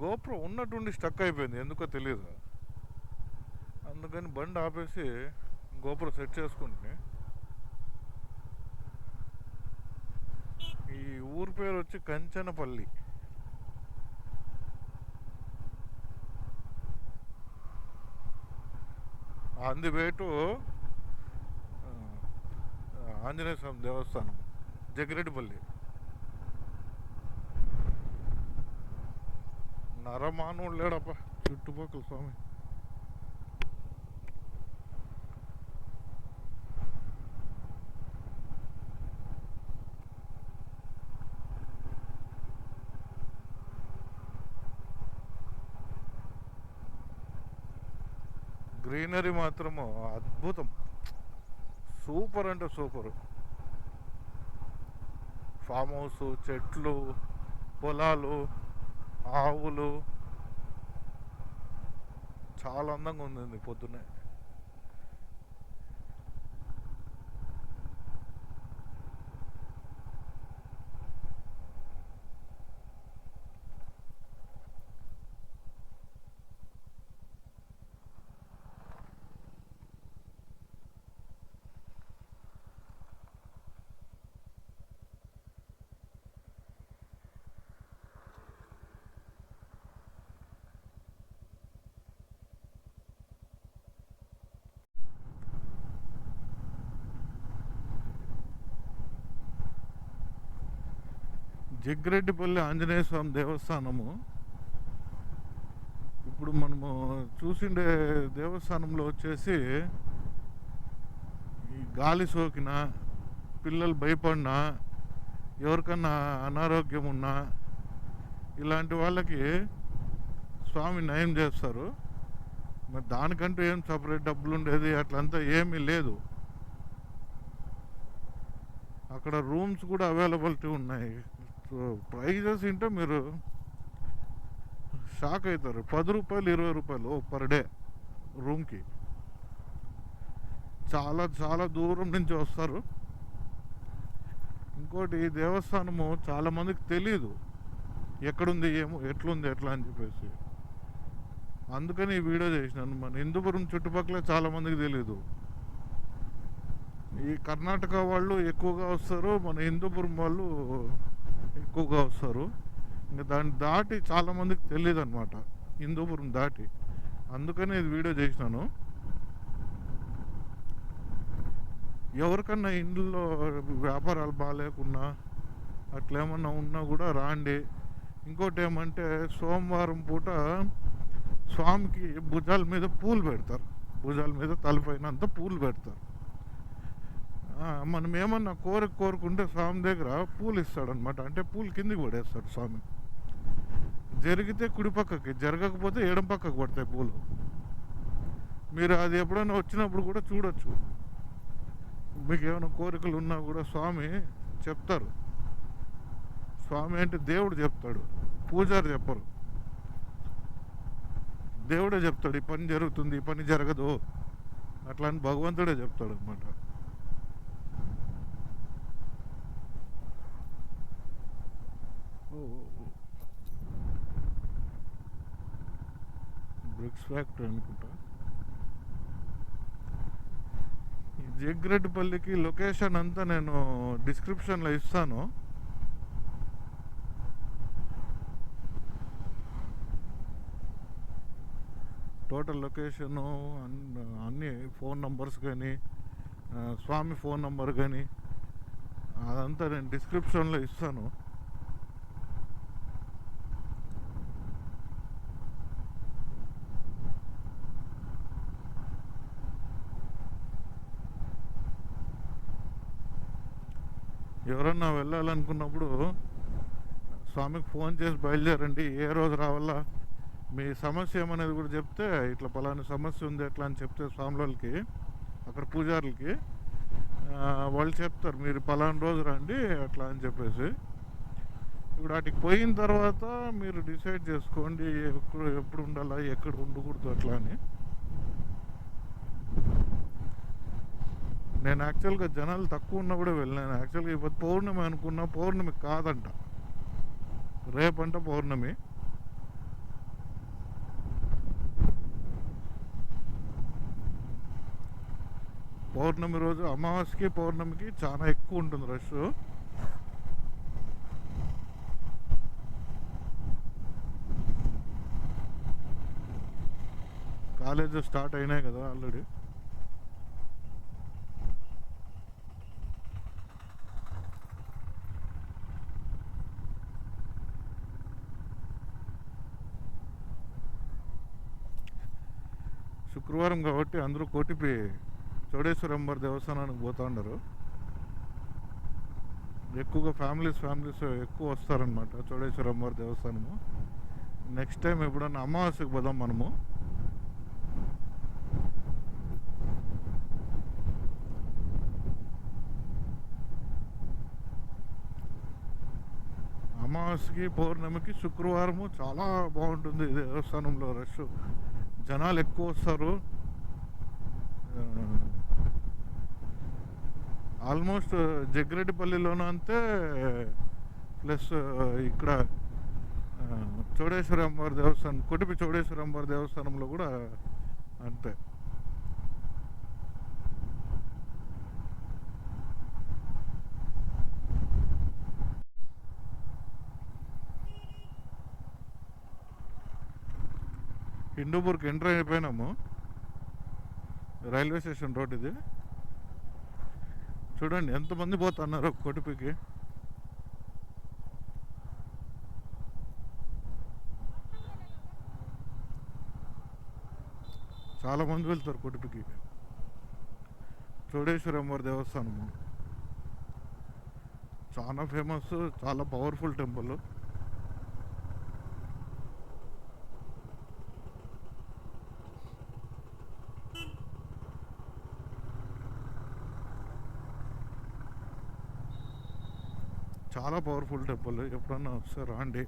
GoPro ఉన్నట్టుండి stuck అయిపోయింది, ఎందుకో తెలియదు. అందుకని బండి ఆపేసి గోప్రో సెట్ చేసుకుంటుని. ఈ ఊరి పేరు వచ్చి Kanchanapalli. On the way to Anjaneya Swamy దేవస్థానం, జగ్గిరెడ్డిపల్లి. నరమానవుడు లేడప్ప చుట్టుపక్కల స్వామి. గ్రీనరీ మాత్రము అద్భుతం, సూపర్ అంటే సూపరు. ఫామ్ హౌస్, చెట్లు, పొలాలు, ఆవులు, చాలా అందంగా ఉంది పొద్దున్నే. జగ్గిరెడ్డిపల్లి ఆంజనేయ స్వామి దేవస్థానము. ఇప్పుడు మనము చూసిండే దేవస్థానంలో వచ్చేసి ఈ గాలి సోకినా, పిల్లలు భయపడినా, ఎవరికన్నా అనారోగ్యం ఉన్నా ఇలాంటి వాళ్ళకి స్వామి నయం చేస్తారు. మరి దానికంటూ ఏం సపరేట్ డబ్బులు ఉండేది అట్లంతా ఏమీ లేదు. అక్కడ రూమ్స్ కూడా అవైలబిలిటీ ఉన్నాయి. సో ప్రైజెస్ ఏంటో మీరు షాక్ అవుతారు. 10 రూపాయలు 20 రూపాయలు పర్ డే రూమ్కి. చాలా చాలా దూరం నుంచి వస్తారు. ఇంకోటి, ఈ దేవస్థానము చాలామందికి తెలీదు ఎక్కడుంది, ఏమో ఎట్లుంది ఎట్లా అని చెప్పేసి. అందుకని ఈ వీడియో చేసినాను. మన హిందూపురం చుట్టుపక్కల చాలామందికి తెలీదు. ఈ కర్ణాటక వాళ్ళు ఎక్కువగా వస్తారు, మన హిందూపురం వాళ్ళు ఎక్కువగా వస్తారు. ఇంకా దాన్ని దాటి చాలామందికి తెలియదు అనమాట, హిందూపురం దాటి. అందుకని ఇది వీడియో చేసినాను. ఎవరికన్నా ఇంట్లో వ్యాపారాలు బాగాలేకున్నా అట్లేమన్నా ఉన్నా కూడా రాండి. ఇంకోటి ఏమంటే, సోమవారం పూట స్వామికి భుజాల మీద పూలు పెడతారు. భుజాల మీద తలపైనంత పూలు పెడతారు. మనం ఏమన్నా కోరుకుంటే స్వామి దగ్గర పూలు ఇస్తాడనమాట. అంటే పూలు కిందికి పడేస్తాడు స్వామి. జరిగితే కుడి పక్కకి, జరగకపోతే ఎడం పక్కకు పడతాయి పూలు. మీరు అది ఎప్పుడైనా వచ్చినప్పుడు కూడా చూడొచ్చు. మీకు ఏమైనా కోరికలు ఉన్నా కూడా స్వామి చెప్తారు. స్వామి అంటే దేవుడు చెప్తాడు, పూజారి చెప్పరు. దేవుడే చెప్తాడు, ఈ పని జరుగుతుంది, ఈ పని జరగదు అట్లా అని భగవంతుడే చెప్తాడు అనమాట. బ్రిక్స్ ఫ్యాక్టరీ అనుకుంటా. ఈ జగ్గిరెడ్డిపల్లికి లొకేషన్ అంతా నేను డిస్క్రిప్షన్లో ఇస్తాను. టోటల్ లొకేషను అన్నీ, ఫోన్ నంబర్స్ కానీ, స్వామి ఫోన్ నంబర్ కానీ అదంతా నేను డిస్క్రిప్షన్లో ఇస్తాను. ఎవరన్నా వెళ్ళాలనుకున్నప్పుడు స్వామికి ఫోన్ చేసి బయలుదేరండి. ఏ రోజు రావాలా, మీ సమస్య ఏమనేది కూడా చెప్తే, ఇట్లా పలానా సమస్య ఉంది ఎట్లా అని చెప్తే స్వాములకి, అక్కడ పూజారులకి వాళ్ళు చెప్తారు, మీరు పలానా రోజు రండి అట్లా అని చెప్పేసి. ఇప్పుడు వాటికి పోయిన తర్వాత మీరు డిసైడ్ చేసుకోండి ఎప్పుడు ఉండాలా, ఎక్కడ ఉండకూడదు అట్లా అని. నేను యాక్చువల్గా జనాలు తక్కువ ఉన్నప్పుడే వెళ్ళాను. యాక్చువల్గా ఇప్పుడు పౌర్ణమి అనుకున్నా, పౌర్ణమి కాదంట, రేపంట పౌర్ణమి. పౌర్ణమి రోజు, అమావాస్యకి పౌర్ణమికి చాలా ఎక్కువ ఉంటుంది రష్. కాలేజ్ స్టార్ట్ అయినాయి కదా ఆల్రెడీ. శుక్రవారం కాబట్టి అందరూ కోటిపి చౌడేశ్వరంబర్ దేవస్థానానికి పోతా ఉన్నారు. ఎక్కువగా ఫ్యామిలీస్ ఎక్కువ వస్తారనమాట చౌడేశ్వరంబర్ దేవస్థానము. నెక్స్ట్ టైం ఎప్పుడన్నా అమావాస్యకు పోదాం మనము. అమావాస్యకి పౌర్ణమికి శుక్రవారము చాలా బాగుంటుంది దేవస్థానంలో. రష్ జనాలు ఎక్కువ వస్తారు. ఆల్మోస్ట్ జగ్గిరెడ్డిపల్లిలోనూ అంతే, ప్లస్ ఇక్కడ చౌడేశ్వర అమ్మవారి దేవస్థానం, కొటిపి చౌడేశ్వర అమ్మవారి దేవస్థానంలో కూడా అంతే. హిందూపూర్కి ఎంటర్ అయిపోయినాము. రైల్వే స్టేషన్ రోడ్ ఇది. చూడండి ఎంతమంది పోతున్నారు కొటిపికి. చాలా మంది వెళ్తారు కొటిపికి. చౌడేశ్వర అమ్మవారి దేవస్థానము చాలా ఫేమస్, చాలా పవర్ఫుల్ టెంపుల్. చాలా పవర్ఫుల్ టెంపుల్. ఎప్పుడన్నా వస్తే రాండి.